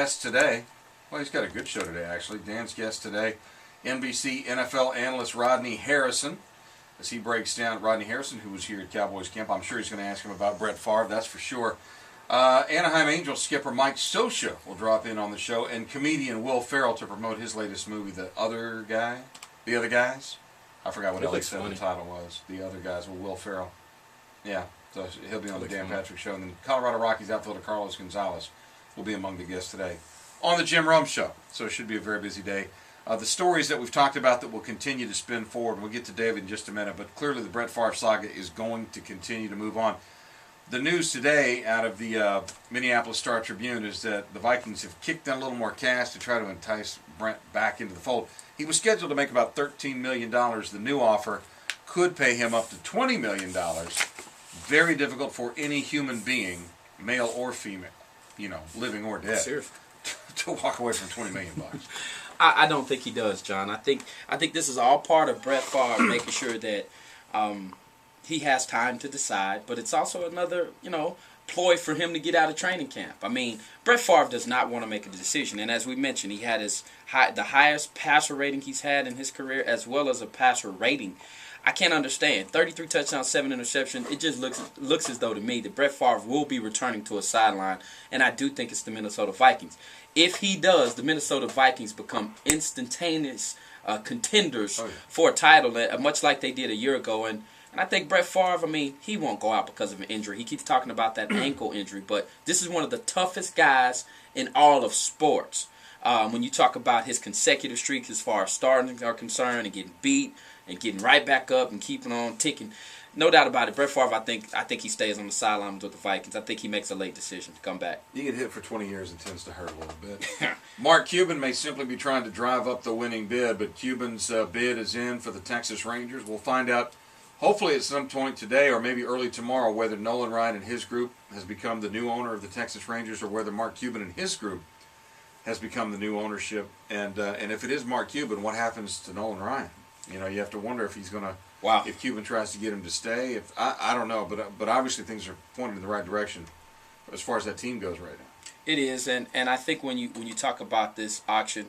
Guest today, well, he's got a good show today, actually. Dan's guest today, NBC NFL analyst Rodney Harrison, as he breaks down Rodney Harrison, who was here at Cowboys camp. I'm sure he's going to ask him about Brett Favre, that's for sure. Anaheim Angels skipper Mike Scioscia will drop in on the show, and comedian Will Ferrell to promote his latest movie, The Other Guys. I forgot what Ellie said the title was. The Other Guys with Will Ferrell. Yeah, so he'll be on the Dan Patrick Show. And then Colorado Rockies outfielder Carlos Gonzalez will be among the guests today on the Jim Rome Show. So it should be a very busy day. The stories that we've talked about that will continue to spin forward, and we'll get to David in just a minute, but clearly the Brett Favre saga is going to continue to move on. The news today out of the Minneapolis Star-Tribune is that the Vikings have kicked in a little more cash to try to entice Brett back into the fold. He was scheduled to make about $13 million. The new offer could pay him up to $20 million. Very difficult for any human being, male or female, living or dead, to walk away from $20 million. I don't think he does, John. I think this is all part of Brett Favre making sure that he has time to decide, but it's also another, ploy for him to get out of training camp. I mean, Brett Favre does not want to make a decision, and as we mentioned, he had the highest passer rating he's had in his career, as well as a passer rating. I can't understand. 33 touchdowns, 7 interceptions. It just looks as though to me that Brett Favre will be returning to a sideline, and I do think it's the Minnesota Vikings. If he does, the Minnesota Vikings become instantaneous contenders for a title, much like they did a year ago. And I think Brett Favre, he won't go out because of an injury. He keeps talking about that ankle injury, but this is one of the toughest guys in all of sports. When you talk about his consecutive streaks as far as starting are concerned and getting beat and getting right back up and keeping on ticking, no doubt about it. Brett Favre, I think he stays on the sidelines with the Vikings. I think he makes a late decision to come back. You get hit for 20 years, it tends to hurt a little bit. Mark Cuban may simply be trying to drive up the winning bid, but Cuban's bid is in for the Texas Rangers. We'll find out hopefully at some point today or maybe early tomorrow whether Nolan Ryan and his group has become the new owner of the Texas Rangers or whether Mark Cuban and his group has become the new ownership. And if it is Mark Cuban, what happens to Nolan Ryan? You have to wonder if he's going to, if Cuban tries to get him to stay. I don't know, but obviously things are pointing in the right direction as far as that team goes right now. It is, and I think when you talk about this auction,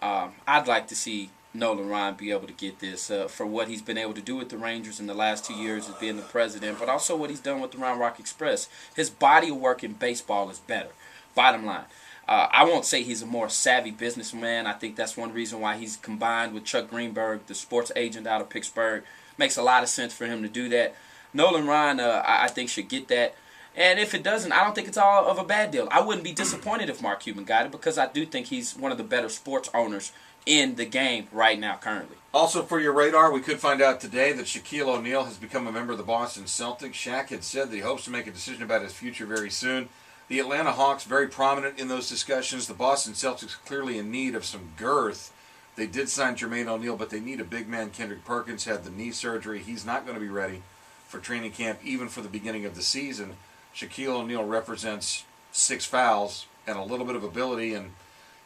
I'd like to see Nolan Ryan be able to get this for what he's been able to do with the Rangers in the last 2 years as being the president, but also what he's done with the Round Rock Express. His body of work in baseball is better, bottom line. I won't say he's a more savvy businessman. I think that's one reason why he's combined with Chuck Greenberg, the sports agent out of Pittsburgh. Makes a lot of sense for him to do that. Nolan Ryan, I think, should get that. And if it doesn't, I don't think it's all of a bad deal. I wouldn't be disappointed if Mark Cuban got it because I do think he's one of the better sports owners in the game right now currently. Also for your radar, we could find out today that Shaquille O'Neal has become a member of the Boston Celtics. Shaq had said that he hopes to make a decision about his future very soon. The Atlanta Hawks very prominent in those discussions. The Boston Celtics clearly in need of some girth. They did sign Jermaine O'Neal, but they need a big man. Kendrick Perkins had the knee surgery. He's not going to be ready for training camp, even for the beginning of the season. Shaquille O'Neal represents 6 fouls and a little bit of ability, and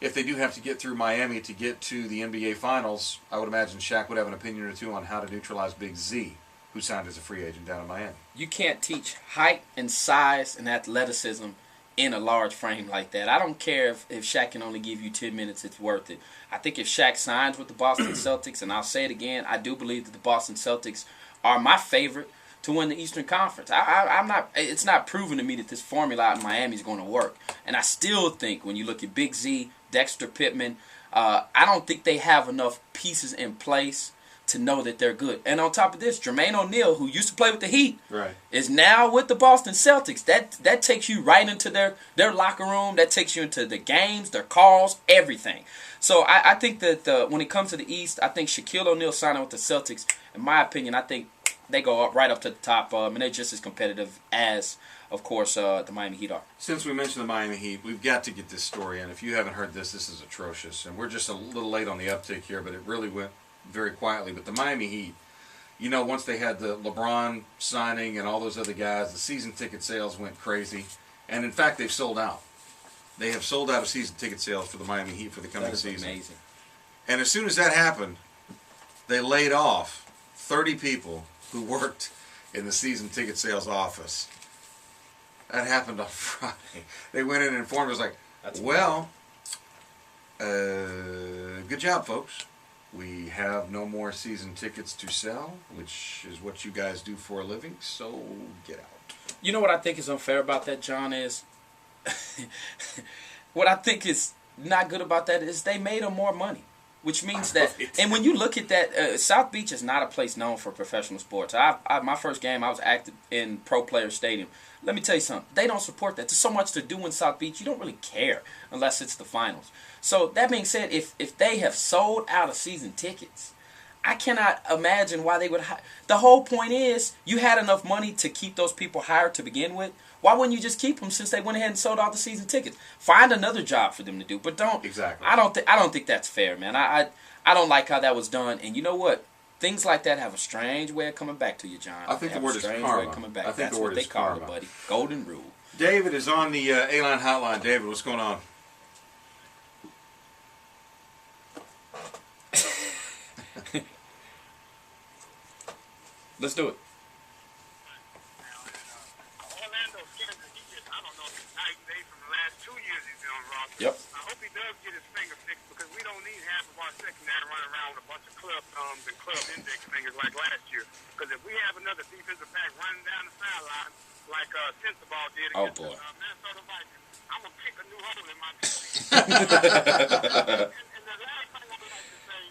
if they do have to get through Miami to get to the NBA Finals, I would imagine Shaq would have an opinion or two on how to neutralize Big Z, who signed as a free agent down in Miami. You can't teach height and size and athleticism in a large frame like that. I don't care if Shaq can only give you 10 minutes, it's worth it. I think if Shaq signs with the Boston Celtics, and I'll say it again, I do believe that the Boston Celtics are my favorite to win the Eastern Conference. It's not proven to me that this formula out in Miami is going to work. And I still think when you look at Big Z, Dexter Pittman, I don't think they have enough pieces in place to know that they're good. And on top of this, Jermaine O'Neal, who used to play with the Heat, is now with the Boston Celtics. That takes you right into their locker room. That takes you into the games, their calls, everything. So I think that when it comes to the East, I think Shaquille O'Neal signing with the Celtics, in my opinion, I think they go up right up to the top, and they're just as competitive as, of course, the Miami Heat are. Since we mentioned the Miami Heat, we've got to get this story in. If you haven't heard this is atrocious. And we're just a little late on the uptick here, but it really went very quietly. But the Miami Heat, once they had the LeBron signing and all those other guys, the season ticket sales went crazy. And, in fact, they've sold out. They have sold out of season ticket sales for the Miami Heat for the coming season. Amazing. And as soon as that happened, they laid off 30 people who worked in the season ticket sales office. That happened on Friday. They went in and informed us, Good job, folks. We have no more season tickets to sell, which is what you guys do for a living, so get out. You know what I think is unfair about that, John, is what I think is not good about that is they made them more money, which means that, and when you look at that, South Beach is not a place known for professional sports. My first game, I was active in Pro Player Stadium. Let me tell you something. They don't support that. There's so much to do in South Beach, you don't really care unless it's the finals. So that being said, if they have sold out of season tickets, I cannot imagine why they would. The whole point is you had enough money to keep those people hired to begin with. Why wouldn't you just keep them since they went ahead and sold out the season tickets? Find another job for them to do, but don't. Exactly. I don't think that's fair, man. I don't like how that was done. And you know what? Things like that have a strange way of coming back to you, John. I think the word is karma. I think That's the word what they is call karma. it, buddy. Golden rule. David is on the A-Line hotline. David, what's going on? Let's do it. Orlando Kansas, I don't know if it's night and day from the last 2 years he's been on the roster. Yep. I hope he does get his finger fixed because we don't need half of our secondary running around with a bunch of club thumbs and club index fingers like last year. Because if we have another defensive back running down the sideline like Sensabaugh did against the Minnesota Vikings, I'm going to kick a new hole in my defense. and the last thing I would like to say,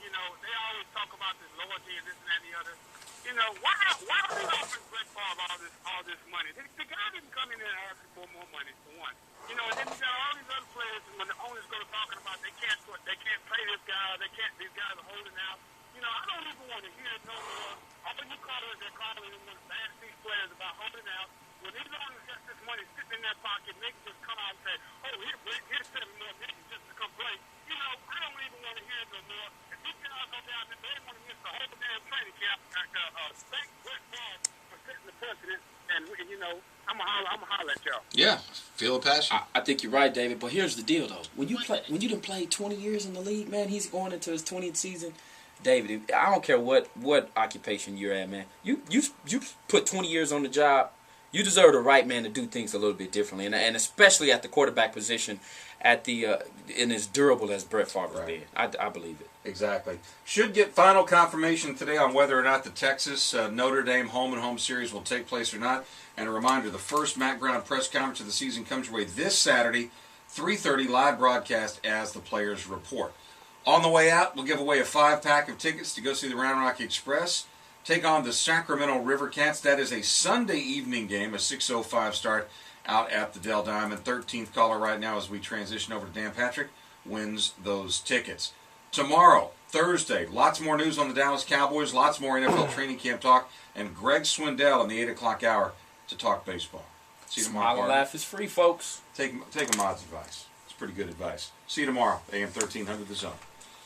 you know, they always talk about this loyalty and this and that and the other. You know, why are we offering Brett Favre all this money? The guy didn't come in there and ask for more money, for one. You know, and then you got all these other players, and when the owners go talking about they can't play this guy, these guys are holding out. You know, I don't even want to hear it no more. All you callers, they're calling and want to bash these players about holding out. When these owners got this money sitting in their pocket, they can just come out and say, oh, here's $7 more million just to come play. You know, I don't even want to hear it no more. If these guys go down there, they want to miss the whole damn training camp. Thank Brett Favre for setting the precedent. And you know, I'm gonna holler at y'all. Yeah, feel a passion. I think you're right, David. But here's the deal, though. When you done played 20 years in the league, man, he's going into his 20th season. David, I don't care what occupation you're at, man. You put 20 years on the job. You deserve the right, man, to do things a little bit differently, and especially at the quarterback position, and as durable as Brett Favre has been. I believe it. Exactly. Should get final confirmation today on whether or not the Texas Notre Dame home-and-home series will take place or not. And a reminder, the first Matt Brown press conference of the season comes your way this Saturday, 3:30, live broadcast as the players report. On the way out, we'll give away a 5-pack of tickets to go see the Round Rock Express take on the Sacramento River Cats. That is a Sunday evening game, a 6:05 start out at the Dell Diamond. 13th caller right now as we transition over to Dan Patrick wins those tickets. Tomorrow, Thursday, lots more news on the Dallas Cowboys, lots more NFL training camp talk, and Greg Swindell in the 8 o'clock hour to talk baseball. See you tomorrow. Smile and laugh is free, folks. Take a mod's advice. It's pretty good advice. See you tomorrow, AM 1300 The Zone.